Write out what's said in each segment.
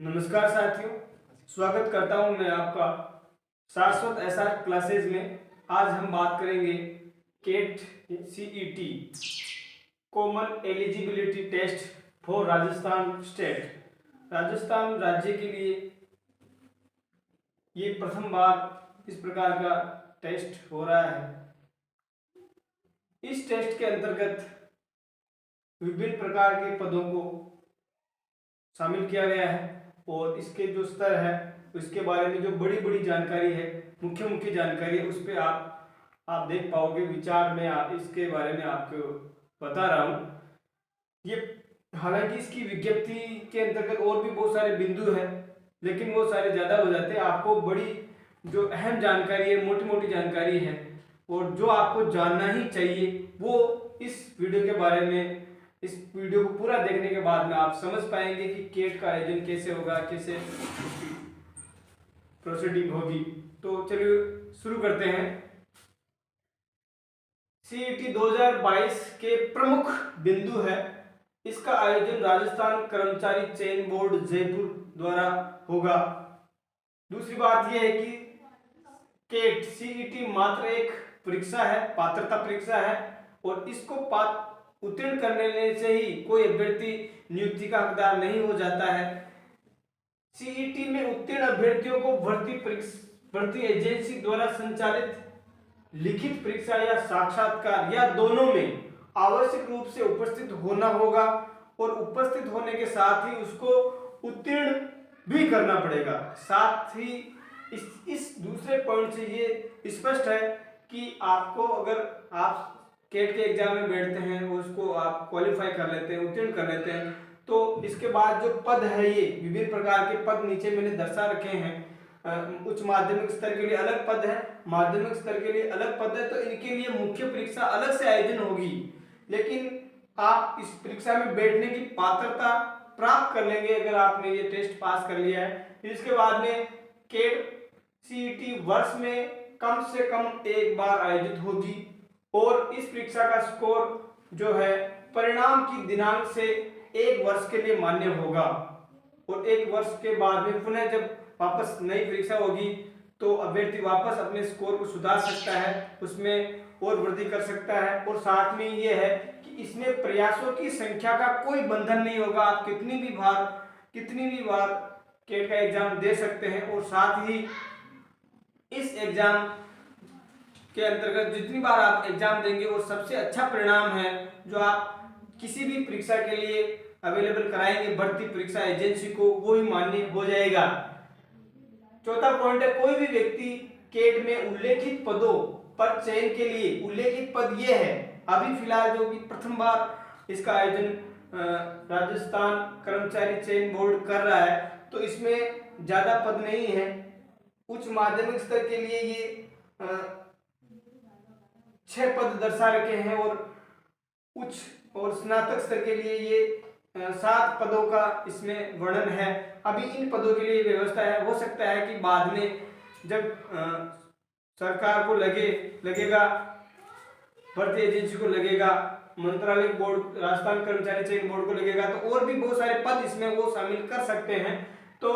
नमस्कार साथियों, स्वागत करता हूं मैं आपका शाश्वत एसआर क्लासेज में। आज हम बात करेंगे केट CET common eligibility test for Rajasthan state. Rajasthan राज्य के लिए ये प्रथम बार इस प्रकार का टेस्ट हो रहा है। इस टेस्ट के अंतर्गत विभिन्न प्रकार के पदों को शामिल किया गया है और इसके जो स्तर है उसके बारे में जो बड़ी बड़ी जानकारी है, मुख्य जानकारी है, उस पर आप देख पाओगे। विचार में आप इसके बारे में आपको बता रहा हूँ। ये हालांकि इसकी विज्ञप्ति के अंतर्गत और भी बहुत सारे बिंदु हैं, लेकिन वो सारे ज़्यादा हो जाते हैं। आपको बड़ी जो अहम जानकारी है, मोटी मोटी जानकारी है और जो आपको जानना ही चाहिए, वो इस वीडियो के बारे में, इस वीडियो को पूरा देखने के बाद में आप समझ पाएंगे कि केट का आयोजन कैसे होगा, कैसे प्रोसीडिंग होगी। तो चलिए शुरू करते हैं। सीईटी 2022 के प्रमुख बिंदु है। इसका आयोजन राजस्थान कर्मचारी चयन बोर्ड जयपुर द्वारा होगा। दूसरी बात यह है कि केट सीईटी मात्र एक परीक्षा है, पात्रता परीक्षा है और इसको उत्तीर्ण करने से ही कोई अभ्यर्थी नियुक्ति का हकदार नहीं हो जाता है। सीईटी में उत्तीर्ण अभ्यर्थियों को भर्ती एजेंसी द्वारा संचालित लिखित परीक्षा या साक्षात्कार या दोनों में आवश्यक रूप से उपस्थित होना होगा और उपस्थित होने के साथ ही उसको उत्तीर्ण भी करना पड़ेगा। साथ ही इस दूसरे पॉइंट से ये स्पष्ट है कि आपको, अगर आप केट के एग्जाम में बैठते हैं, उसको आप क्वालिफाई कर लेते हैं, उत्तीर्ण कर लेते हैं, तो इसके बाद जो पद है, ये विभिन्न प्रकार के पद नीचे मैंने दर्शा रखे हैं। उच्च माध्यमिक स्तर के लिए अलग पद है, माध्यमिक स्तर के लिए अलग पद है, तो इनके लिए मुख्य परीक्षा अलग से आयोजन होगी। लेकिन आप इस परीक्षा में बैठने की पात्रता प्राप्त कर लेंगे अगर आपने ये टेस्ट पास कर लिया है। इसके बाद में केट सीईटी वर्ष में कम से कम एक बार आयोजित होगी और इस परीक्षा का स्कोर जो है परिणाम की दिनांक से एक वर्ष के लिए मान्य होगा और एक वर्ष के बाद में पुनः जब वापस नई परीक्षा होगी तो अभ्यर्थी वापस अपने स्कोर को सुधार सकता है, उसमें और वृद्धि कर सकता है। और साथ में ये है कि इसमें प्रयासों की संख्या का कोई बंधन नहीं होगा। आप कितनी भी बार केट का एग्जाम दे सकते हैं और साथ ही इस एग्जाम के अंतर्गत जितनी बार आप एग्जाम देंगे और सबसे अच्छा परिणाम है जो आप किसी भी परीक्षा के लिए अवेलेबल कराएंगे भर्ती परीक्षा एजेंसी को, वो ही मान्य हो जाएगा। चौथा पॉइंट है, कोई भी व्यक्ति केट में उल्लेखित पदों पर चयन के लिए, उल्लेखित पद ये है अभी फिलहाल जो कि प्रथम बार इसका आयोजन राजस्थान कर्मचारी चयन बोर्ड कर रहा है, तो इसमें ज्यादा पद नहीं है। उच्च माध्यमिक स्तर के लिए ये 6 पद दर्शा रखे हैं और उच्च और स्नातक स्तर के लिए ये 7 पदों का इसमें वर्णन है। अभी इन पदों के लिए व्यवस्था है, हो सकता है कि बाद में जब सरकार को लगेगा, भर्ती एजेंसी को लगेगा, मंत्रालय बोर्ड, राजस्थान कर्मचारी चयन बोर्ड को लगेगा, तो और भी बहुत सारे पद इसमें वो शामिल कर सकते हैं। तो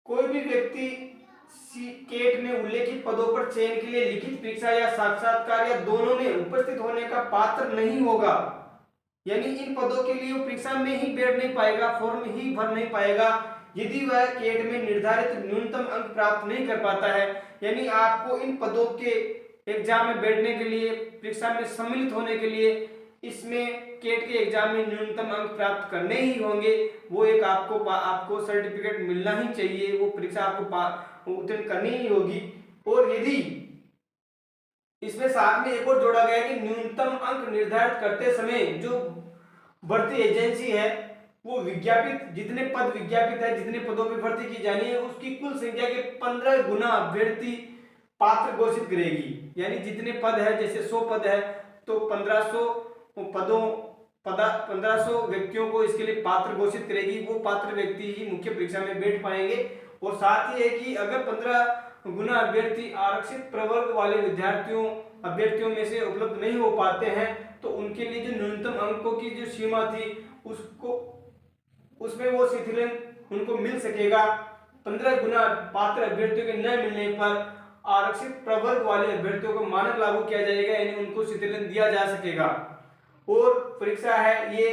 कोई भी व्यक्ति केट में उल्लेखित पदों पर चयन के लिए लिखित परीक्षा या साक्षात्कार या दोनों में उपस्थित होने का पात्र नहीं होगा। यानी इन पदों के लिए वो परीक्षा में ही बैठ नहीं पाएगा, फॉर्म ही भर नहीं पाएगा यदि वह केट में निर्धारित न्यूनतम अंक प्राप्त नहीं कर पाता है। यानी आपको इन पदों के एग्जाम में बैठने के लिए, परीक्षा में सम्मिलित होने के लिए, इसमें केट के एग्जाम में न्यूनतम अंक प्राप्त करने ही होंगे। वो एक आपको सर्टिफिकेट मिलना ही चाहिए, वो परीक्षा आपको उत्तीर्ण करनी ही होगी। और यदि इसमें साथ में एक और जोड़ा गया कि न्यूनतम अंक निर्धारित करते समय जो भर्ती एजेंसी है वो जितने पद विज्ञापित है, जितने पदों पर भर्ती की जानी है, उसकी कुल संख्या के 15 गुना अभ्यर्थी पात्र घोषित करेगी। यानी जितने पद है, जैसे 100 पद है तो 1500 व्यक्तियों को इसके लिए पात्र घोषित करेगी। वो पात्र व्यक्ति ही मुख्य परीक्षा में बैठ पाएंगे। और साथ ही है कि अगर 15 गुना अभ्यर्थी आरक्षित प्रवर्ग वाले अभ्यर्थियों में से उपलब्ध नहीं हो पाते हैं तो उनके लिए जो न्यूनतम अंकों की जो सीमा थी उसमें वो शिथिलन उनको मिल सकेगा। 15 गुना पात्र अभ्यर्थियों के न मिलने पर आरक्षित प्रवर्ग वाले अभ्यर्थियों को मानक लागू किया जाएगा, यानी उनको शिथिलन दिया जा सकेगा। और परीक्षा है ये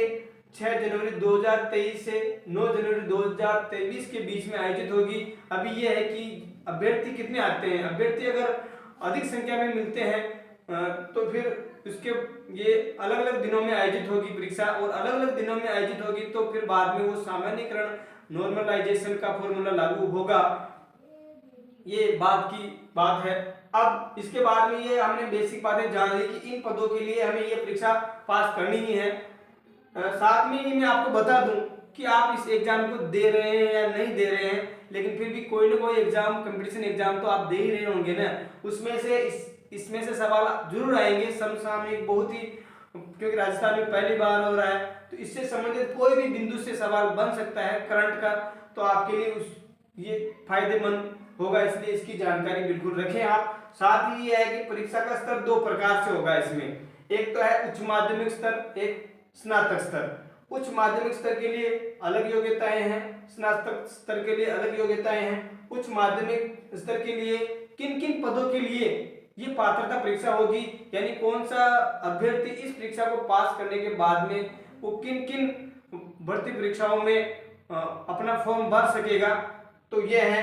6 जनवरी 2023 से 9 जनवरी 2023 के बीच में आयोजित होगी। अभी ये है कि अभ्यर्थी कितने आते हैं, अभ्यर्थी अगर अधिक संख्या में मिलते हैं तो फिर उसके ये अलग अलग दिनों में आयोजित होगी परीक्षा, और अलग अलग दिनों में आयोजित होगी तो फिर बाद में वो सामान्यीकरण नॉर्मलाइजेशन का फॉर्मूला लागू होगा। ये बात की बात है। अब इसके बाद में ये हमने बेसिक बातें जान ली कि इन पदों के लिए हमें ये परीक्षा पास करनी ही है। साथ में ही मैं आपको बता दूं कि आप इस एग्जाम को दे रहे हैं या नहीं दे रहे हैं, लेकिन फिर भी कोई ना कोई एग्जाम, कंपटीशन एग्जाम तो आप दे ही रहे होंगे ना। उसमें से इसमें से सवाल जरूर आएंगे समसामयिक, बहुत ही, क्योंकि राजस्थान में पहली बार हो रहा है तो इससे संबंधित कोई भी बिंदु से सवाल बन सकता है करंट का, तो आपके लिए ये फायदेमंद होगा, इसलिए इसकी जानकारी बिल्कुल रखें आप। साथ ही ये है कि परीक्षा का स्तर 2 प्रकार से होगा इसमें, एक तो है उच्च माध्यमिक स्तर, एक स्नातक स्तर। उच्च माध्यमिक स्तर के लिए अलग योग्यताएं हैं, स्नातक स्तर के लिए अलग योग्यताएं हैं। उच्च माध्यमिक स्तर के लिए किन किन पदों के लिए ये पात्रता परीक्षा होगी, यानी कौन सा अभ्यर्थी इस परीक्षा को पास करने के बाद में वो किन किन भर्ती परीक्षाओं में अपना फॉर्म भर सकेगा, तो ये है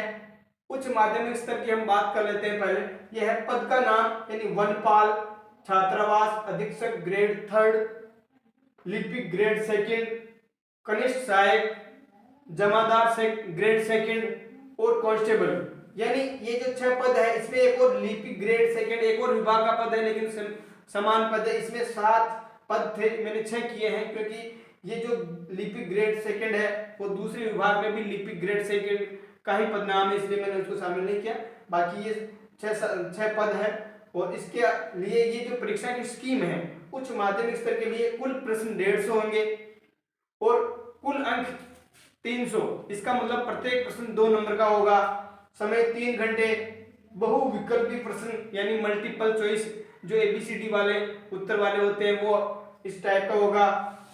उच्च माध्यमिक स्तर की। हम बात कर लेते हैं पहले। यह है पद का नाम, यानी वनपाल, छात्रावास अधीक्षक ग्रेड 3, लिपिक ग्रेड 2, कनिष्ठ सहायक, जमादार से ग्रेड 2 और कांस्टेबल, यानी ये जो 6 पद है इसमें एक और लिपिक ग्रेड 2 एक और विभाग का पद है, लेकिन समान पद है। इसमें 7 पद थे, मैंने 6 किए हैं क्योंकि ये जो लिपिक ग्रेड 2 है वो दूसरे विभाग में भी लिपिक ग्रेड 2 का ही पद नाम है, इसलिए मैंने उसको शामिल नहीं किया। बाकी ये 6 पद है। और इसके लिए ये जो परीक्षा की स्कीम है, उच्च माध्यमिक स्तर के लिए कुल प्रश्न 150 होंगे और कुल अंक 300। इसका मतलब प्रत्येक प्रश्न 2 नंबर का होगा। समय 3 घंटे। बहुविकल्पी प्रश्न यानी मल्टीपल चॉइस, जो ABCD वाले उत्तर वाले होते हैं वो इस टाइप का होगा।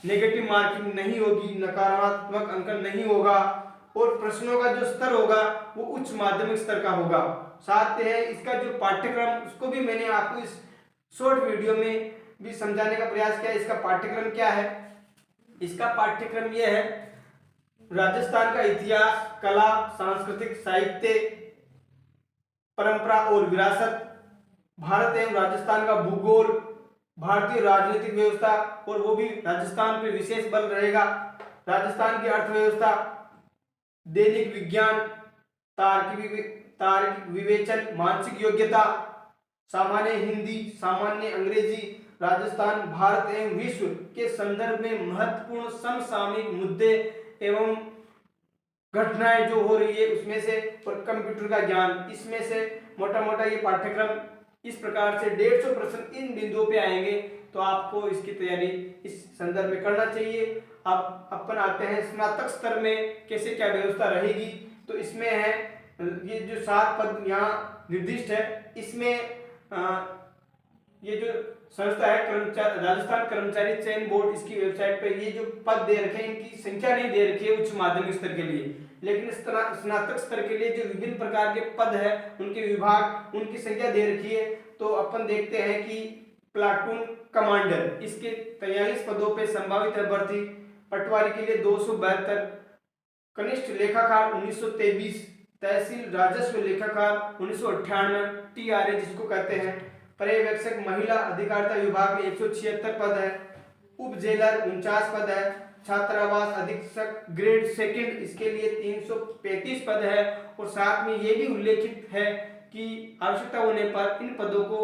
नेगेटिव मार्किंग नहीं होगी, नकारात्मक अंकन नहीं होगा, और प्रश्नों का जो स्तर होगा वो उच्च माध्यमिक स्तर का होगा। साथ है इसका जो पाठ्यक्रम, उसको भी मैंने आपको इस शॉर्ट वीडियो में भी समझाने का प्रयास किया। इसका पाठ्यक्रम क्या है? इसका पाठ्यक्रम यह है, राजस्थान का इतिहास, कला, सांस्कृतिक, साहित्य, परंपरा और विरासत, भारत एवं राजस्थान का भूगोल, भारतीय राजनीतिक व्यवस्था, और वो भी राजस्थान पर विशेष बल रहेगा, राजस्थान की अर्थव्यवस्था, दैनिक विज्ञान, तार्किक विवेचन, मानसिक योग्यता, सामान्य हिंदी, सामान्य अंग्रेजी, राजस्थान, भारत एवं विश्व के संदर्भ में महत्वपूर्ण समसामयिक मुद्दे एवं घटनाएं जो हो रही है उसमें से, और कंप्यूटर का ज्ञान। इसमें से मोटा मोटा ये पाठ्यक्रम इस प्रकार से 150 प्रश्न इन बिंदुओं पे आएंगे, तो आपको इसकी तैयारी इस संदर्भ में करना चाहिए। अब अपन आते हैं स्नातक स्तर में कैसे क्या व्यवस्था रहेगी। तो इसमें है ये जो 7 पद यहाँ निर्दिष्ट है, इसमें ये जो संस्था है राजस्थान कर्मचारी चयन बोर्ड, इसकी वेबसाइट पे ये जो पद दे रखे हैं इनकी संख्या नहीं दे रखी है उच्च माध्यमिक स्तर के लिए, लेकिन स्नातक स्तर के लिए जो विभिन्न प्रकार के पद है उनके विभाग, उनकी संख्या दे रखी है। तो अपन देखते हैं कि प्लाटून कमांडर, इसके 43 पदों पे संभावित है भर्ती। पटवारी के लिए 272, कनिष्ठ लेखाकार 1923, तहसील राजस्व लेखाकार 1998, TRA जिसको कहते हैं, पर्यवेक्षक महिला अधिकारिता विभाग में 176 पद है, उप जेलर 49 पद है, छात्रावास अधीक्षक ग्रेड 2 इसके लिए 335 पद है। और साथ में ये भी उल्लेखित है कि आवश्यकता होने पर इन पदों को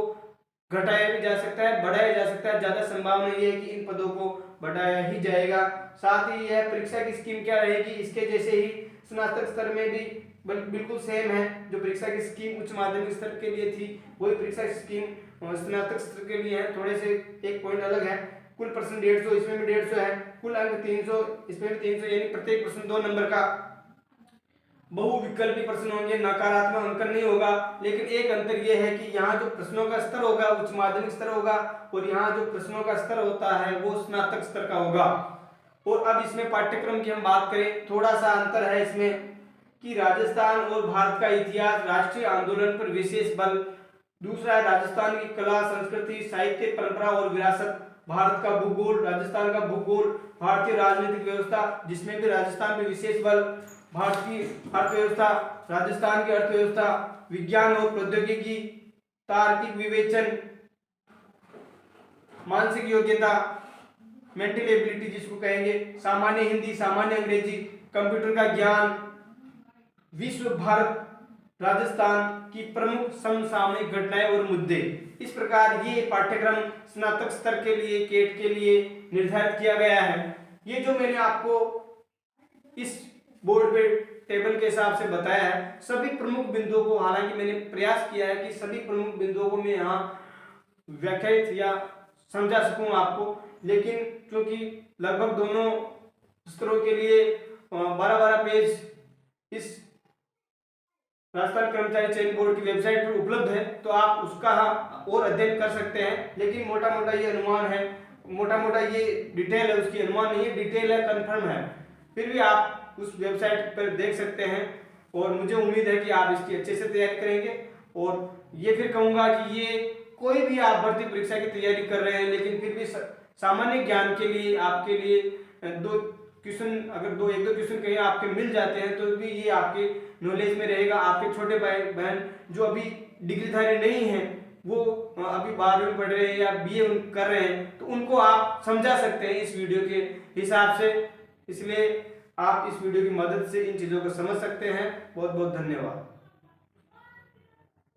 घटाया भी जा सकता है, बढ़ाया जा सकता है। ज्यादा संभावना ये है कि इन पदों को बढ़ाया ही जाएगा। साथ ही यह परीक्षा की स्कीम क्या रहेगी, इसके जैसे ही स्नातक स्तर में भी बिल्कुल सेम है। जो परीक्षा की स्कीम उच्च माध्यमिक स्तर के लिए थी वही परीक्षा की स्कीम स्नातक स्तर के लिए है, थोड़े से एक पॉइंट अलग है। कुल प्रश्न 150, इसमें भी 150 है, कुल अंक 300, इसमें भी 300, यानी प्रत्येक प्रश्न 2 नंबर का। बहुविकल्पी प्रश्न होंगे, नकारात्मक अंकन नहीं होगा, लेकिन एक अंतर यह है कि यहाँ जो प्रश्नों का स्तर होगा उच्च माध्यमिक स्तर होगा, और यहाँ जो प्रश्नों का स्तर होता है वो स्नातक स्तर का होगा। और अब इसमें पाठ्यक्रम की हम बात करें, थोड़ा सा अंतर है इसमें कि राजस्थान और भारत का इतिहास, राष्ट्रीय आंदोलन पर विशेष बल। दूसरा है राजस्थान की कला, संस्कृति, साहित्य, परंपरा और विरासत। भारत का भूगोल, राजस्थान का भूगोल, भारतीय राजनीतिक व्यवस्था जिसमें भी राजस्थान में विशेष बल। भारत की अर्थव्यवस्था, राजस्थान की अर्थव्यवस्था, विज्ञान और प्रौद्योगिकी, तार्किक विवेचन, मानसिक योग्यता, मेंटल एबिलिटी जिसको कहेंगे, सामान्य हिंदी, सामान्य अंग्रेजी, कंप्यूटर का ज्ञान, विश्व, भारत, राजस्थान की प्रमुख समसामयिक घटनाएं और मुद्दे। इस प्रकार ये पाठ्यक्रम स्नातक स्तर के लिए, केट के लिए निर्धारित किया गया है। ये जो मैंने आपको इस बोर्ड पे टेबल के हिसाब से बताया है, सभी प्रमुख बिंदुओं को, हालांकि मैंने प्रयास किया है कि सभी प्रमुख बिंदुओं को मैं यहाँ व्याख्यायित या समझा सकूं आपको, लेकिन क्योंकि लगभग दोनों स्तरों के लिए 12-12 पेज इस राजस्थान कर्मचारी चयन बोर्ड की वेबसाइट पर उपलब्ध है, तो आप उसका और अध्ययन कर सकते हैं। लेकिन मोटा मोटा ये अनुमान है, मोटा मोटा ये डिटेल है, उसकी अनुमान नहीं है, डिटेल है, कंफर्म है, फिर भी आप उस वेबसाइट पर देख सकते हैं। और मुझे उम्मीद है कि आप इसकी अच्छे से तैयारी करेंगे। और ये फिर कहूँगा कि ये कोई भी आप भर्ती परीक्षा की तैयारी कर रहे हैं, लेकिन फिर भी सामान्य ज्ञान के लिए आपके लिए एक दो क्वेश्चन कहीं आपके मिल जाते हैं तो भी ये आपके नॉलेज में रहेगा। आपके छोटे भाई बहन जो अभी डिग्रीधारी नहीं हैं, वो अभी 12वीं में पढ़ रहे हैं या बीए कर रहे हैं, तो उनको आप समझा सकते हैं इस वीडियो के हिसाब से। इसलिए आप इस वीडियो की मदद से इन चीज़ों को समझ सकते हैं। बहुत बहुत धन्यवाद।